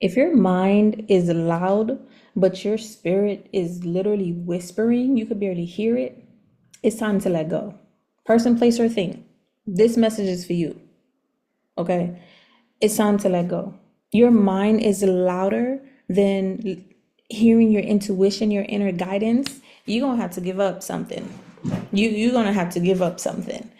If your mind is loud, but your spirit is literally whispering, you could barely hear it, it's time to let go. Person, place, or thing. This message is for you. Okay? It's time to let go. Your mind is louder than hearing your intuition, your inner guidance. You're gonna have to give up something. You're gonna have to give up something.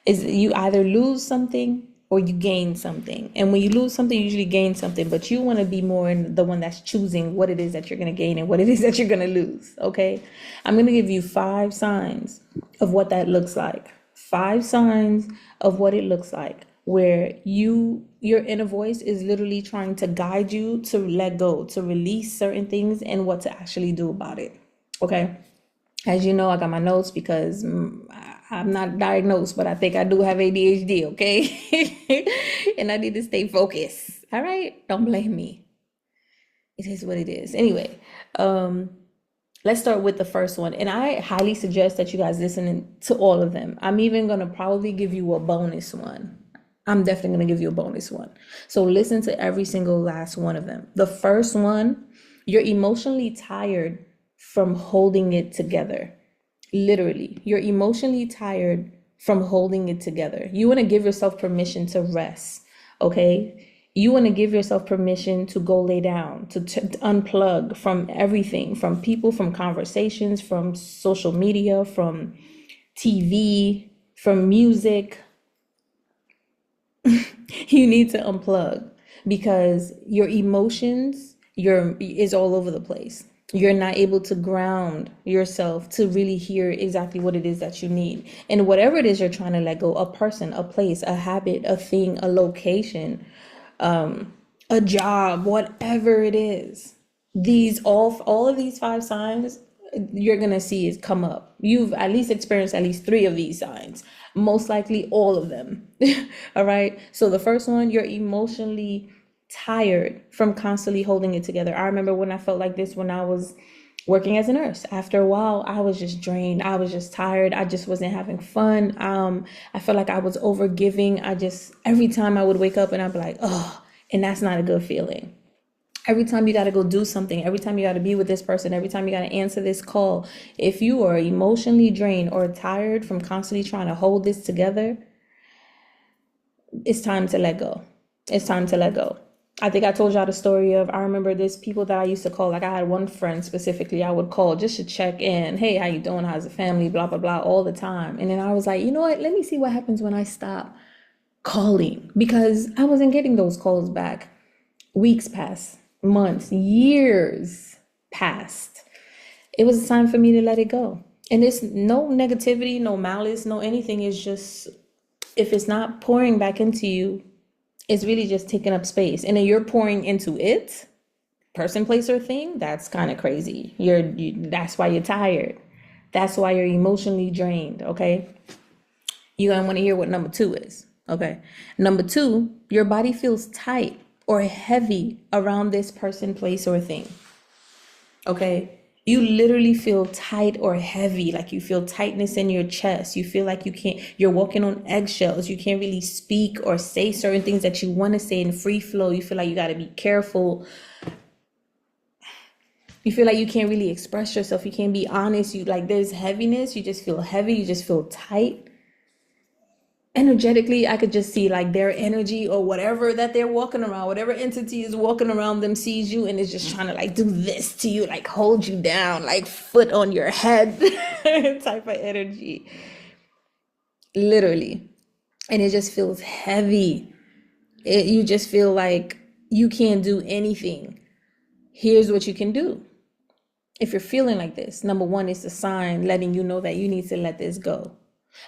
Is you either lose something or you gain something. And when you lose something, you usually gain something, but you want to be more in the one that's choosing what it is that you're going to gain and what it is that you're going to lose. Okay. I'm going to give you 5 signs of what that looks like. 5 signs of what it looks like where your inner voice is literally trying to guide you to let go, to release certain things and what to actually do about it. Okay. As you know, I got my notes because I'm not diagnosed, but I think I do have ADHD, okay? And I need to stay focused. All right? Don't blame me. It is what it is. Anyway, let's start with the first one. And I highly suggest that you guys listen to all of them. I'm even going to probably give you a bonus one. I'm definitely going to give you a bonus one. So listen to every single last one of them. The first one, you're emotionally tired from holding it together. Literally, you're emotionally tired from holding it together. You want to give yourself permission to rest, okay? You want to give yourself permission to go lay down, to unplug from everything, from people, from conversations, from social media, from TV, from music. You need to unplug because your emotions is all over the place. You're not able to ground yourself to really hear exactly what it is that you need. And whatever it is you're trying to let go, a person, a place, a habit, a thing, a location, a job, whatever it is, these all of these 5 signs you're gonna see is come up. You've at least experienced at least 3 of these signs, most likely all of them. All right. So the first one, you're emotionally tired from constantly holding it together. I remember when I felt like this when I was working as a nurse. After a while, I was just drained. I was just tired. I just wasn't having fun. I felt like I was over giving. Every time I would wake up and I'd be like, oh, and that's not a good feeling. Every time you got to go do something, every time you got to be with this person, every time you got to answer this call, if you are emotionally drained or tired from constantly trying to hold this together, it's time to let go. It's time to let go. I think I told y'all the story of, I remember this people that I used to call, like I had one friend specifically I would call just to check in. Hey, how you doing? How's the family? Blah, blah, blah, all the time. And then I was like, you know what? Let me see what happens when I stop calling, because I wasn't getting those calls back. Weeks passed, months, years passed. It was time for me to let it go. And it's no negativity, no malice, no anything. It's just, if it's not pouring back into you, it's really just taking up space. And then you're pouring into it, person, place, or thing. That's kind of crazy. That's why you're tired. That's why you're emotionally drained. Okay. You're gonna want to hear what number 2 is. Okay. Number 2, your body feels tight or heavy around this person, place, or thing. Okay. You literally feel tight or heavy, like you feel tightness in your chest. You feel like you're walking on eggshells. You can't really speak or say certain things that you want to say in free flow. You feel like you got to be careful. You feel like you can't really express yourself. You can't be honest. There's heaviness. You just feel heavy. You just feel tight. Energetically, I could just see like their energy or whatever that they're walking around, whatever entity is walking around them sees you and is just trying to like do this to you, like hold you down, like foot on your head type of energy, literally. And it just feels heavy. You just feel like you can't do anything. Here's what you can do. If you're feeling like this, number 1 is a sign letting you know that you need to let this go.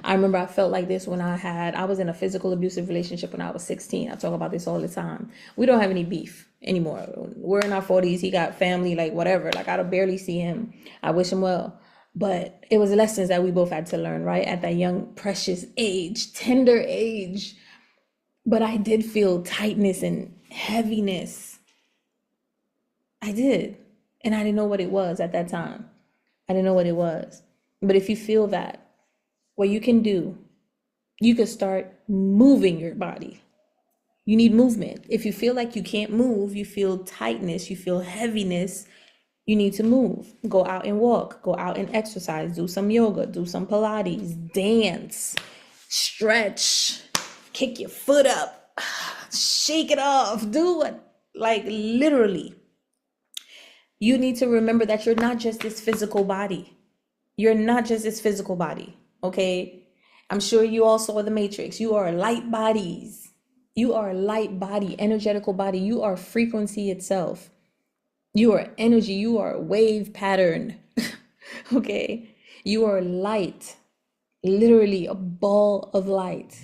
I remember I felt like this when I was in a physical abusive relationship when I was 16. I talk about this all the time. We don't have any beef anymore. We're in our 40s. He got family, like whatever. Like I don't barely see him. I wish him well. But it was lessons that we both had to learn, right? At that young, precious age, tender age. But I did feel tightness and heaviness. I did. And I didn't know what it was at that time. I didn't know what it was. But if you feel that, what you can do, you can start moving your body. You need movement. If you feel like you can't move, you feel tightness, you feel heaviness, you need to move. Go out and walk, go out and exercise, do some yoga, do some Pilates, dance, stretch, kick your foot up, shake it off, do it. Like literally, you need to remember that you're not just this physical body. You're not just this physical body, okay? I'm sure you all saw The Matrix. You are light bodies. You are a light body, energetical body. You are frequency itself. You are energy. You are a wave pattern, okay? You are light, literally a ball of light.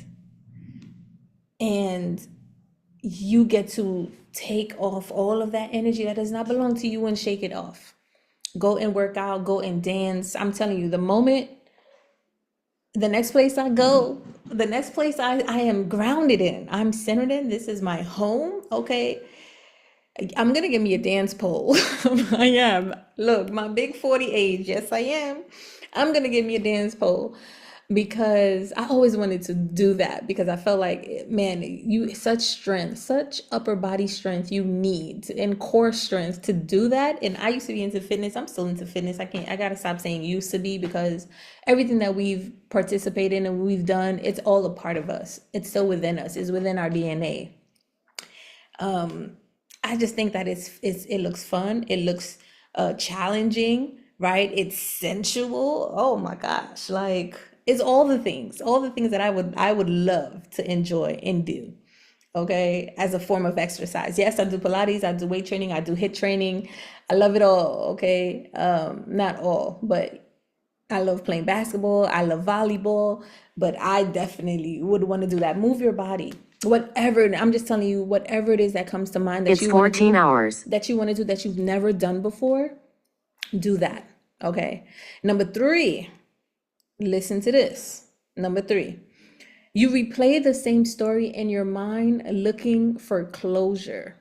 And you get to take off all of that energy that does not belong to you and shake it off. Go and work out, go and dance. I'm telling you, the next place I go, the next place I am grounded in, I'm centered in, this is my home, okay? I'm gonna give me a dance pole. I am. Look, my big 40 age, yes I am. I'm gonna give me a dance pole because I always wanted to do that because I felt like, man, you such strength, such upper body strength you need and core strength to do that. And I used to be into fitness. I'm still into fitness. I gotta stop saying used to be because everything that we've participated in and we've done, it's all a part of us. It's still within us. It's within our DNA. I just think that it looks fun. It looks challenging, right? It's sensual. Oh my gosh, like it's all the things that I would love to enjoy and do. Okay, as a form of exercise. Yes, I do Pilates, I do weight training, I do HIIT training. I love it all. Okay, not all, but I love playing basketball. I love volleyball, but I definitely would want to do that. Move your body. Whatever, I'm just telling you, whatever it is that comes to mind that it's 14 hours that you want to do that you've never done before, do that. Okay. Number 3, listen to this. Number 3, you replay the same story in your mind looking for closure.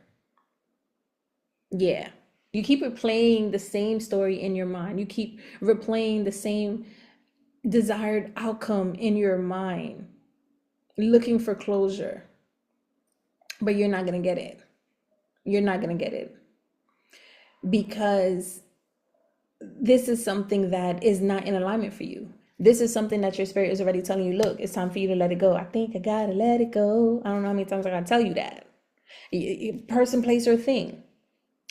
Yeah. You keep replaying the same story in your mind. You keep replaying the same desired outcome in your mind, looking for closure. But you're not going to get it. You're not going to get it. Because this is something that is not in alignment for you. This is something that your spirit is already telling you, look, it's time for you to let it go. I think I gotta let it go. I don't know how many times I gotta tell you that. Person, place, or thing.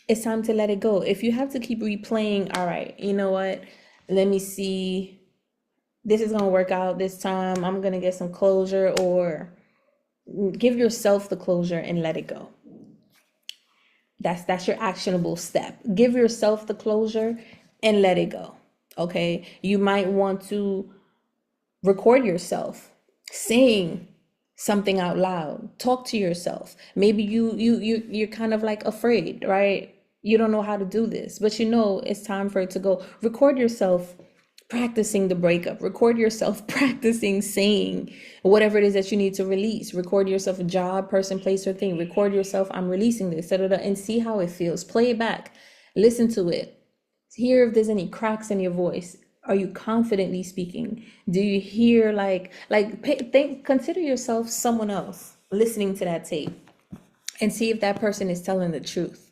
It's time to let it go. If you have to keep replaying, all right, you know what? Let me see. This is gonna work out this time. I'm gonna get some closure, or give yourself the closure and let it go. That's your actionable step. Give yourself the closure and let it go. Okay, you might want to record yourself saying something out loud. Talk to yourself. Maybe you're kind of like afraid, right? You don't know how to do this, but you know it's time for it to go. Record yourself practicing the breakup. Record yourself practicing saying whatever it is that you need to release. Record yourself a job, person, place, or thing. Record yourself, I'm releasing this, and see how it feels. Play it back. Listen to it. Hear if there's any cracks in your voice. Are you confidently speaking? Do you hear consider yourself someone else listening to that tape and see if that person is telling the truth.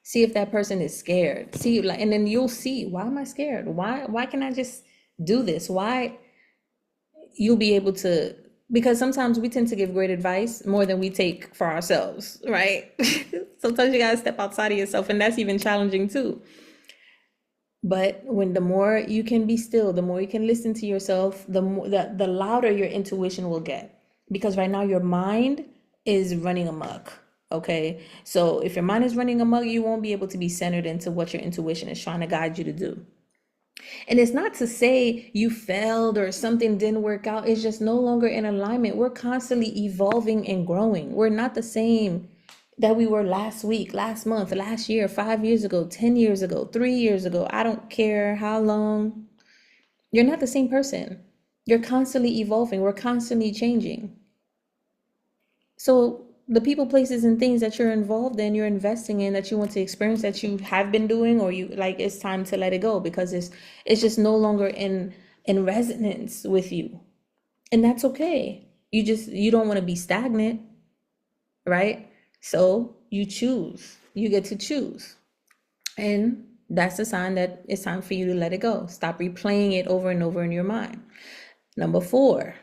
See if that person is scared. See, and then you'll see, why am I scared? Why can I just do this? Why? You'll be able to, because sometimes we tend to give great advice more than we take for ourselves, right? Sometimes you gotta step outside of yourself, and that's even challenging too. But when the more you can be still, the more you can listen to yourself, the louder your intuition will get. Because right now your mind is running amok. Okay, so if your mind is running amok, you won't be able to be centered into what your intuition is trying to guide you to do. And it's not to say you failed or something didn't work out. It's just no longer in alignment. We're constantly evolving and growing. We're not the same that we were last week, last month, last year, 5 years ago, 10 years ago, 3 years ago. I don't care how long. You're not the same person. You're constantly evolving. We're constantly changing. So the people, places, and things that you're involved in, you're investing in, that you want to experience, that you have been doing, or you like, it's time to let it go because it's just no longer in resonance with you. And that's okay. You don't want to be stagnant. right? So you choose, you get to choose. And that's a sign that it's time for you to let it go. Stop replaying it over and over in your mind. Number 4,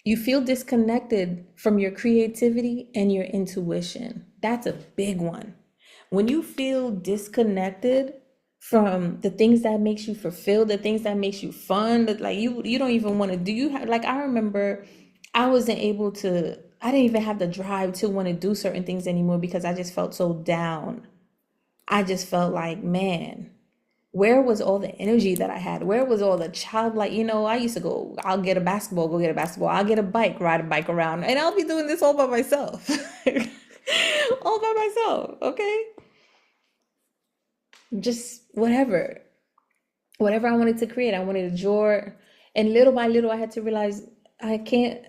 you feel disconnected from your creativity and your intuition. That's a big one. When you feel disconnected from the things that makes you fulfilled, the things that makes you fun, that like you don't even want to do. You have, like, I remember I wasn't able to, I didn't even have the drive to want to do certain things anymore because I just felt so down. I just felt like, man, where was all the energy that I had? Where was all the childlike? I used to go, I'll get a basketball, go get a basketball. I'll get a bike, ride a bike around, and I'll be doing this all by myself. All by myself, okay? Just whatever I wanted to create. I wanted to draw, and little by little, I had to realize I can't.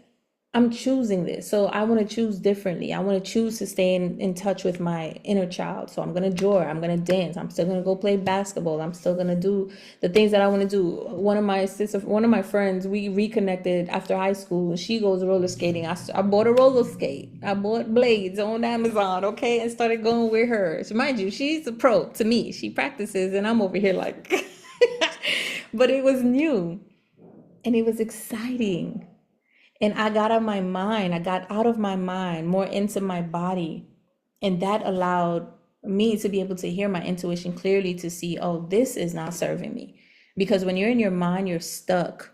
I'm choosing this, so I want to choose differently. I want to choose to stay in touch with my inner child. So I'm gonna draw. I'm gonna dance. I'm still gonna go play basketball. I'm still gonna do the things that I want to do. One of my friends, we reconnected after high school. She goes roller skating. I bought a roller skate. I bought blades on Amazon, okay, and started going with her. So mind you, she's a pro to me. She practices, and I'm over here like, but it was new and it was exciting. And I got out of my mind. I got out of my mind, more into my body. And that allowed me to be able to hear my intuition clearly, to see, oh, this is not serving me. Because when you're in your mind, you're stuck.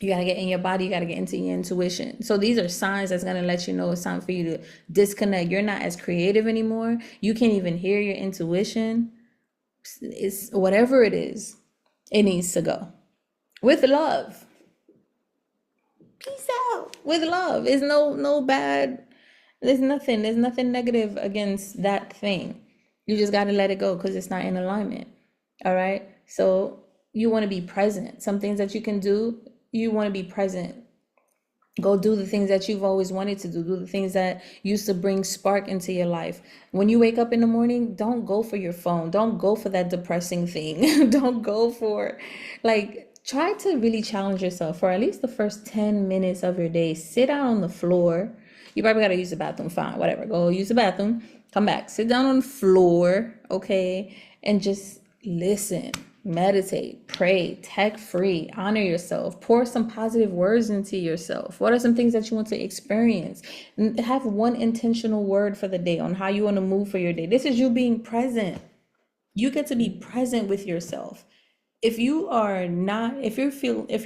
You got to get in your body. You got to get into your intuition. So these are signs that's going to let you know it's time for you to disconnect. You're not as creative anymore. You can't even hear your intuition. It's whatever it is, it needs to go. With love. Peace out. With love. It's no bad. There's nothing negative against that thing. You just got to let it go because it's not in alignment. All right. So you want to be present. Some things that you can do, you want to be present. Go do the things that you've always wanted to do. Do the things that used to bring spark into your life. When you wake up in the morning, don't go for your phone. Don't go for that depressing thing. Don't go for, like, try to really challenge yourself for at least the first 10 minutes of your day. Sit down on the floor. You probably got to use the bathroom. Fine, whatever. Go use the bathroom. Come back. Sit down on the floor, okay? And just listen. Meditate, pray, tech free, honor yourself, pour some positive words into yourself. What are some things that you want to experience? Have one intentional word for the day on how you want to move for your day. This is you being present. You get to be present with yourself. If you're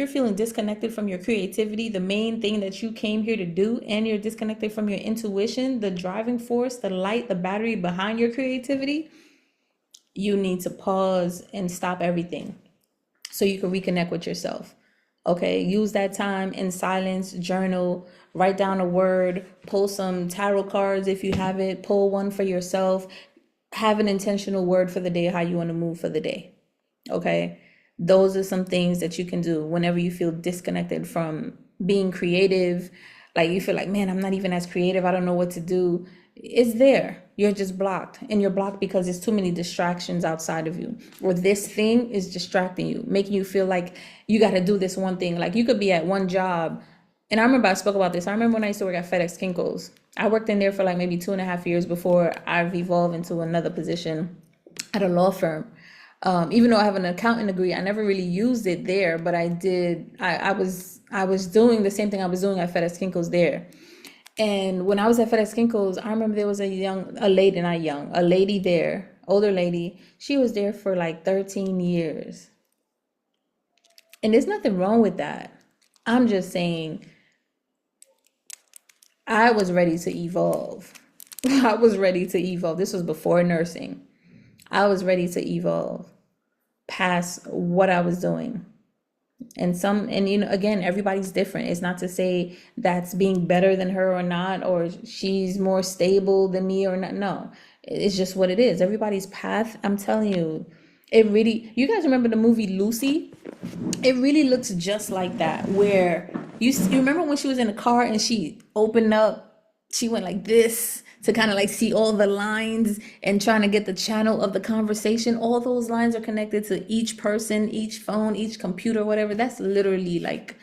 feeling disconnected from your creativity, the main thing that you came here to do, and you're disconnected from your intuition, the driving force, the light, the battery behind your creativity, you need to pause and stop everything so you can reconnect with yourself. Okay, use that time in silence, journal, write down a word, pull some tarot cards if you have it, pull one for yourself, have an intentional word for the day, how you want to move for the day. Okay, those are some things that you can do whenever you feel disconnected from being creative. Like you feel like, man, I'm not even as creative. I don't know what to do. It's there. You're just blocked. And you're blocked because there's too many distractions outside of you. Or this thing is distracting you, making you feel like you got to do this one thing. Like you could be at one job. And I remember I spoke about this. I remember when I used to work at FedEx Kinko's. I worked in there for like maybe 2.5 years before I've evolved into another position at a law firm. Even though I have an accounting degree, I never really used it there, but I did. I was doing the same thing I was doing at FedEx Kinko's there. And when I was at FedEx Kinko's, I remember there was a lady there, older lady. She was there for like 13 years. And there's nothing wrong with that. I'm just saying I was ready to evolve. I was ready to evolve. This was before nursing. I was ready to evolve past what I was doing. And again, everybody's different. It's not to say that's being better than her or not, or she's more stable than me or not. No, it's just what it is. Everybody's path, I'm telling you, you guys remember the movie Lucy? It really looks just like that, where you remember when she was in the car and she opened up, she went like this to kind of like see all the lines and trying to get the channel of the conversation. All those lines are connected to each person, each phone, each computer, whatever. That's literally like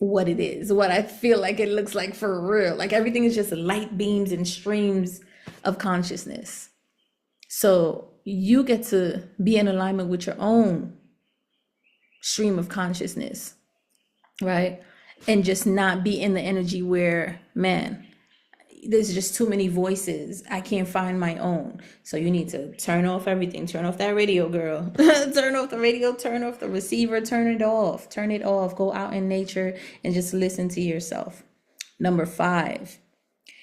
what it is, what I feel like it looks like for real. Like everything is just light beams and streams of consciousness. So you get to be in alignment with your own stream of consciousness, right? And just not be in the energy where, man, there's just too many voices. I can't find my own. So you need to turn off everything. Turn off that radio, girl. Turn off the radio, turn off the receiver, turn it off. Turn it off. Go out in nature and just listen to yourself. Number 5,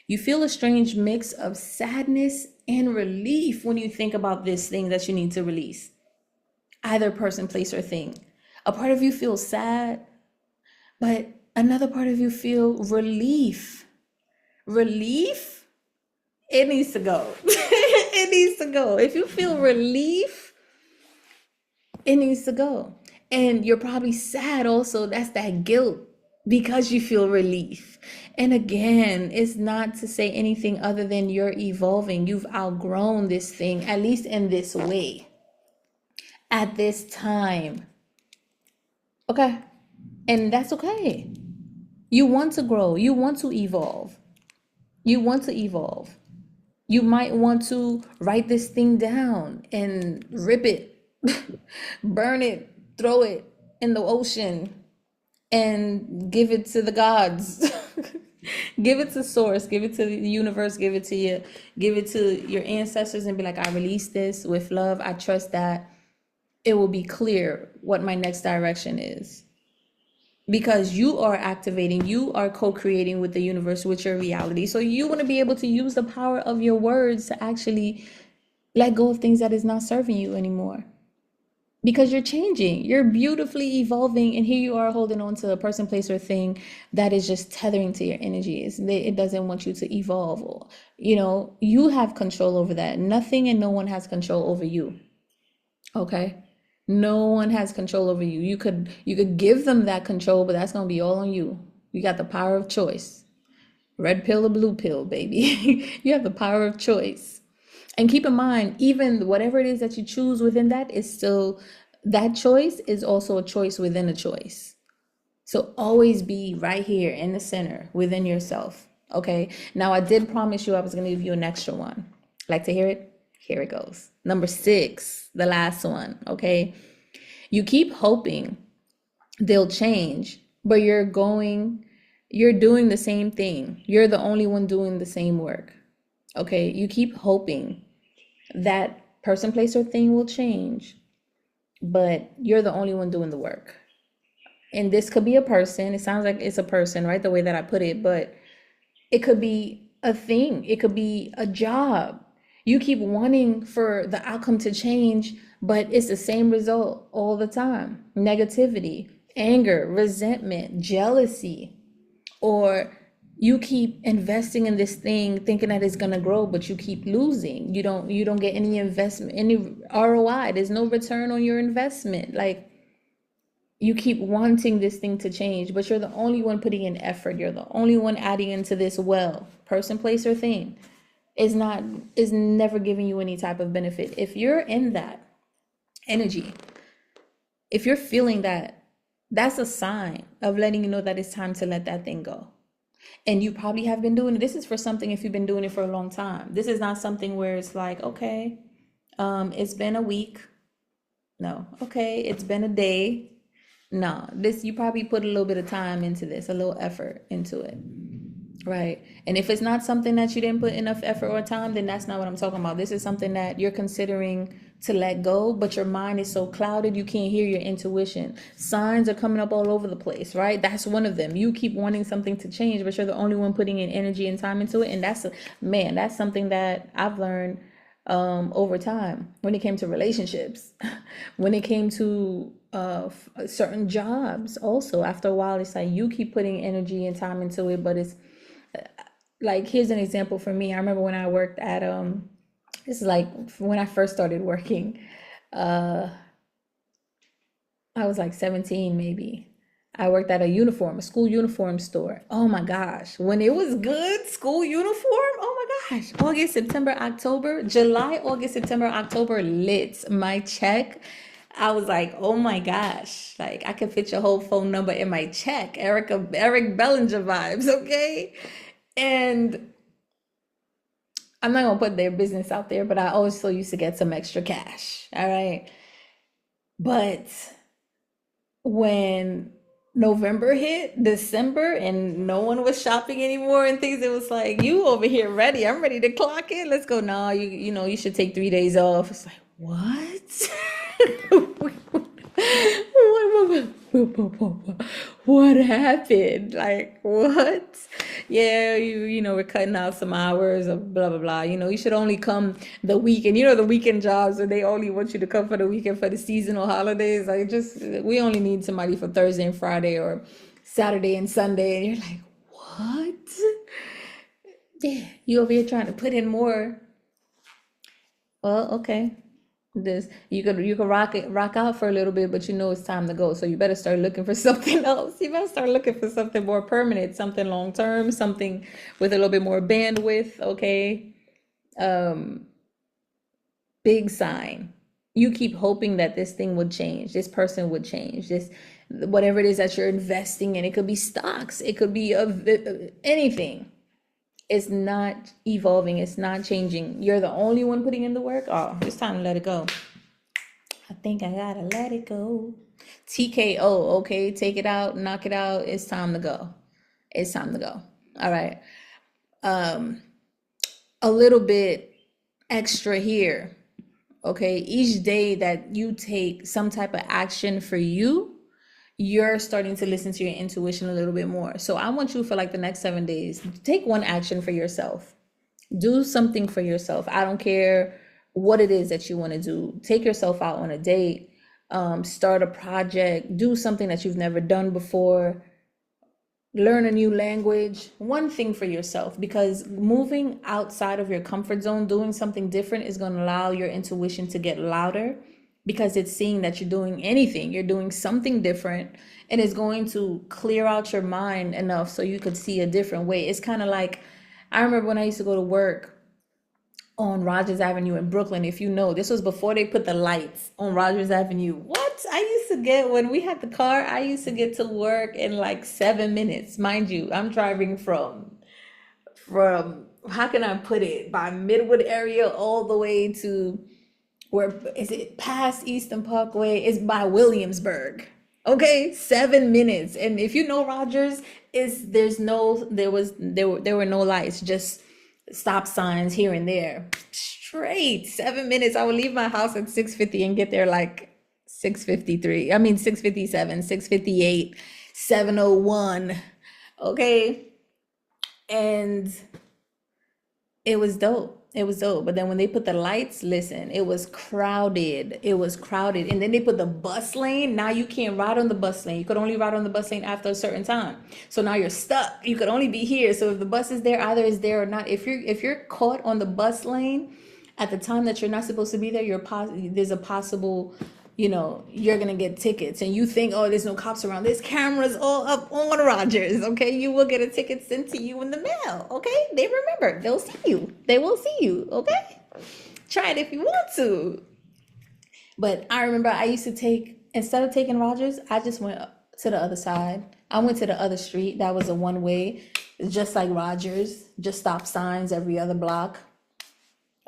you feel a strange mix of sadness and relief when you think about this thing that you need to release. Either person, place, or thing. A part of you feels sad, but another part of you feel relief. Relief, it needs to go. It needs to go. If you feel relief, it needs to go. And you're probably sad also. That's that guilt because you feel relief. And again, it's not to say anything other than you're evolving. You've outgrown this thing, at least in this way, at this time. Okay. And that's okay. You want to grow. You want to evolve. You want to evolve. You might want to write this thing down and rip it, burn it, throw it in the ocean, and give it to the gods. Give it to source, give it to the universe, give it to your ancestors and be like, I release this with love. I trust that it will be clear what my next direction is. Because you are activating, you are co-creating with the universe, with your reality. So you want to be able to use the power of your words to actually let go of things that is not serving you anymore. Because you're changing, you're beautifully evolving, and here you are holding on to a person, place, or thing that is just tethering to your energies. It doesn't want you to evolve. Or, you have control over that. Nothing and no one has control over you. Okay? No one has control over you. You could give them that control, but that's going to be all on you. You got the power of choice. Red pill or blue pill, baby. You have the power of choice. And keep in mind, even whatever it is that you choose within that is still, that choice is also a choice within a choice. So always be right here in the center within yourself. Okay. Now I did promise you I was going to give you an extra one. Like to hear it? Here it goes. Number 6, the last one. Okay. You keep hoping they'll change, but you're doing the same thing. You're the only one doing the same work. Okay. You keep hoping that person, place, or thing will change, but you're the only one doing the work. And this could be a person. It sounds like it's a person, right? The way that I put it, but it could be a thing. It could be a job. You keep wanting for the outcome to change, but it's the same result all the time. Negativity, anger, resentment, jealousy. Or you keep investing in this thing thinking that it's going to grow, but you keep losing. You don't get any investment, any ROI. There's no return on your investment. Like, you keep wanting this thing to change, but you're the only one putting in effort. You're the only one adding into this well. Person, place, or thing is never giving you any type of benefit. If you're in that energy, if you're feeling that, that's a sign of letting you know that it's time to let that thing go. And you probably have been doing it. This is for something if you've been doing it for a long time. This is not something where it's like, okay, it's been a week. No. Okay, it's been a day. No, you probably put a little bit of time into this, a little effort into it. Right. And if it's not something that you didn't put enough effort or time, then that's not what I'm talking about. This is something that you're considering to let go, but your mind is so clouded you can't hear your intuition. Signs are coming up all over the place, right? That's one of them. You keep wanting something to change, but you're the only one putting in energy and time into it. And that's something that I've learned over time when it came to relationships, when it came to certain jobs. Also, after a while, it's like you keep putting energy and time into it, but it's like, here's an example for me. I remember when I worked at this is like when I first started working. I was like 17 maybe. I worked at a school uniform store. Oh my gosh, when it was good, school uniform, oh my gosh. August, September, October, July, August, September, October, lit. My check I was like, oh my gosh, like I could fit your whole phone number in my check. Eric Bellinger vibes, okay? And I'm not gonna put their business out there, but I also used to get some extra cash. All right. But when November hit, December, and no one was shopping anymore and things, it was like, you over here ready. I'm ready to clock in. Let's go. No, you know, you should take 3 days off. It's like, what? What happened? Like, what? Yeah, you know, we're cutting out some hours of blah blah blah. You know, you should only come the weekend. You know, the weekend jobs, and they only want you to come for the weekend for the seasonal holidays. Like, just we only need somebody for Thursday and Friday or Saturday and Sunday, and you're like, what? Yeah, you over here trying to put in more. Well, okay. This you could rock out for a little bit, but you know it's time to go. So you better start looking for something else. You better start looking for something more permanent, something long term, something with a little bit more bandwidth. Okay. Um, Big sign. You keep hoping that this thing would change, this person would change, this whatever it is that you're investing in. It could be stocks, it could be anything. It's not evolving, it's not changing. You're the only one putting in the work. Oh, it's time to let it go. I think I gotta let it go. TKO, okay, take it out, knock it out. It's time to go. It's time to go. All right. Um, a little bit extra here. Okay, each day that you take some type of action for you, you're starting to listen to your intuition a little bit more. So I want you for like the next 7 days, take one action for yourself. Do something for yourself. I don't care what it is that you want to do. Take yourself out on a date, start a project, do something that you've never done before, learn a new language, one thing for yourself, because moving outside of your comfort zone, doing something different is going to allow your intuition to get louder because it's seeing that you're doing anything, you're doing something different, and it's going to clear out your mind enough so you could see a different way. It's kind of like, I remember when I used to go to work on Rogers Avenue in Brooklyn. If you know, this was before they put the lights on Rogers Avenue. What I used to get when we had the car, I used to get to work in like 7 minutes. Mind you, I'm driving from how can I put it, by Midwood area all the way to, where is it, past Eastern Parkway? It's by Williamsburg. Okay, 7 minutes. And if you know Rogers, is there were no lights, just stop signs here and there. Straight 7 minutes. I would leave my house at 6:50 and get there like 6:53. I mean 6:57, 6:58, 7:01. Okay. And it was dope. It was dope. But then when they put the lights, listen, it was crowded. It was crowded. And then they put the bus lane. Now you can't ride on the bus lane. You could only ride on the bus lane after a certain time. So now you're stuck. You could only be here. So if the bus is there, either is there or not. If you're caught on the bus lane at the time that you're not supposed to be there, there's a possible, you're gonna get tickets, and you think, oh, there's no cops around. There's cameras all up on Rogers. Okay, you will get a ticket sent to you in the mail. Okay, they remember. They'll see you. They will see you. Okay, try it if you want to. But I remember I used to instead of taking Rogers, I just went to the other side. I went to the other street. That was a one way, just like Rogers, just stop signs every other block.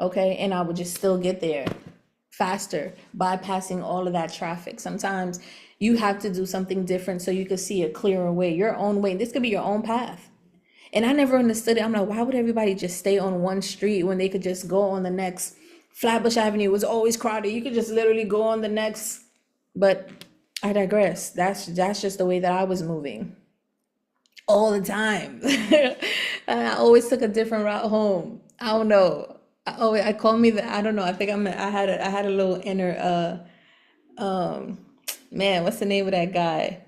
Okay, and I would just still get there faster, bypassing all of that traffic. Sometimes you have to do something different so you can see a clearer way, your own way. This could be your own path. And I never understood it. I'm like, why would everybody just stay on one street when they could just go on the next? Flatbush Avenue was always crowded. You could just literally go on the next. But I digress. That's just the way that I was moving all the time. And I always took a different route home. I don't know. I call me the, I don't know. I think I had a little inner man, what's the name of that guy?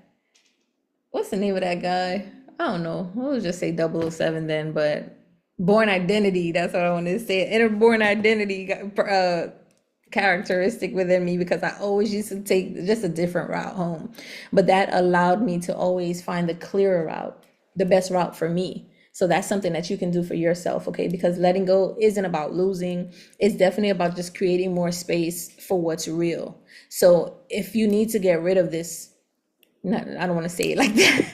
What's the name of that guy? I don't know. We'll just say 007 then, but born identity, that's what I wanted to say. Inner born identity characteristic within me, because I always used to take just a different route home. But that allowed me to always find the clearer route, the best route for me. So that's something that you can do for yourself, okay? Because letting go isn't about losing. It's definitely about just creating more space for what's real. So if you need to get rid of this, not, I don't want to say it like that.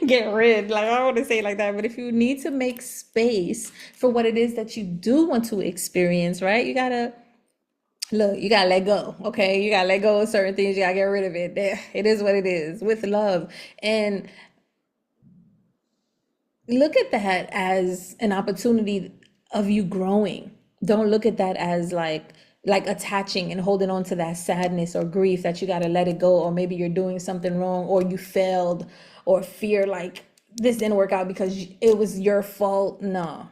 Get rid, like I don't want to say it like that, but if you need to make space for what it is that you do want to experience, right? You gotta look, you gotta let go, okay? You gotta let go of certain things, you gotta get rid of it. There, it is what it is with love. And look at that as an opportunity of you growing. Don't look at that as like attaching and holding on to that sadness or grief that you got to let it go, or maybe you're doing something wrong, or you failed, or fear like this didn't work out because it was your fault. No.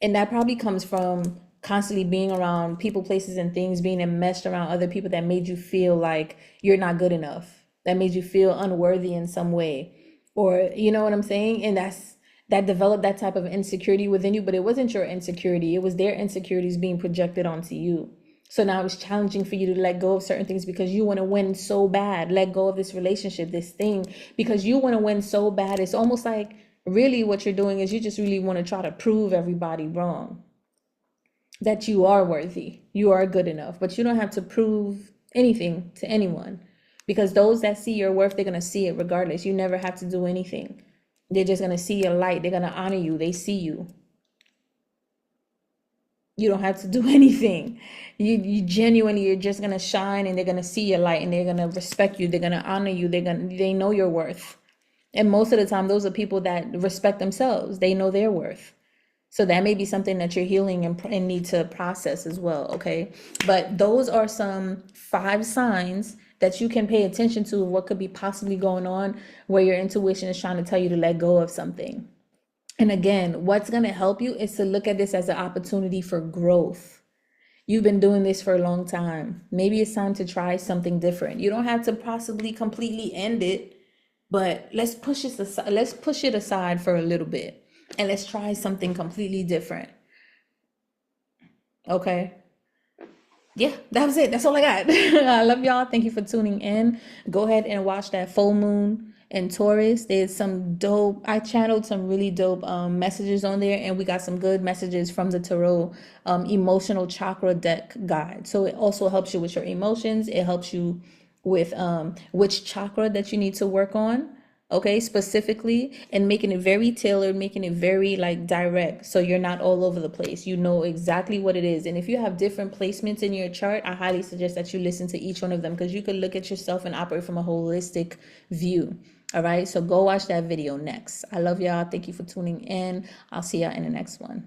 And that probably comes from constantly being around people, places, and things, being enmeshed around other people that made you feel like you're not good enough, that made you feel unworthy in some way. Or, you know what I'm saying? And that developed that type of insecurity within you, but it wasn't your insecurity. It was their insecurities being projected onto you. So now it's challenging for you to let go of certain things because you want to win so bad. Let go of this relationship, this thing, because you want to win so bad. It's almost like really what you're doing is you just really want to try to prove everybody wrong that you are worthy, you are good enough, but you don't have to prove anything to anyone, because those that see your worth, they're going to see it regardless. You never have to do anything. They're just going to see your light. They're going to honor you. They see you. You don't have to do anything. You genuinely, you're just going to shine, and they're going to see your light, and they're going to respect you. They're going to honor you. They know your worth. And most of the time, those are people that respect themselves. They know their worth. So that may be something that you're healing and need to process as well, okay? But those are some 5 signs that you can pay attention to of what could be possibly going on where your intuition is trying to tell you to let go of something. And again, what's going to help you is to look at this as an opportunity for growth. You've been doing this for a long time. Maybe it's time to try something different. You don't have to possibly completely end it, but let's push it aside. Let's push it aside for a little bit. And let's try something completely different. Okay. Yeah, that was it. That's all I got. I love y'all. Thank you for tuning in. Go ahead and watch that full moon in Taurus. There's some dope, I channeled some really dope messages on there, and we got some good messages from the Tarot emotional chakra deck guide. So it also helps you with your emotions. It helps you with which chakra that you need to work on, okay, specifically, and making it very tailored, making it very like direct, so you're not all over the place. You know exactly what it is. And if you have different placements in your chart, I highly suggest that you listen to each one of them, because you could look at yourself and operate from a holistic view. All right, so go watch that video next. I love y'all. Thank you for tuning in. I'll see y'all in the next one.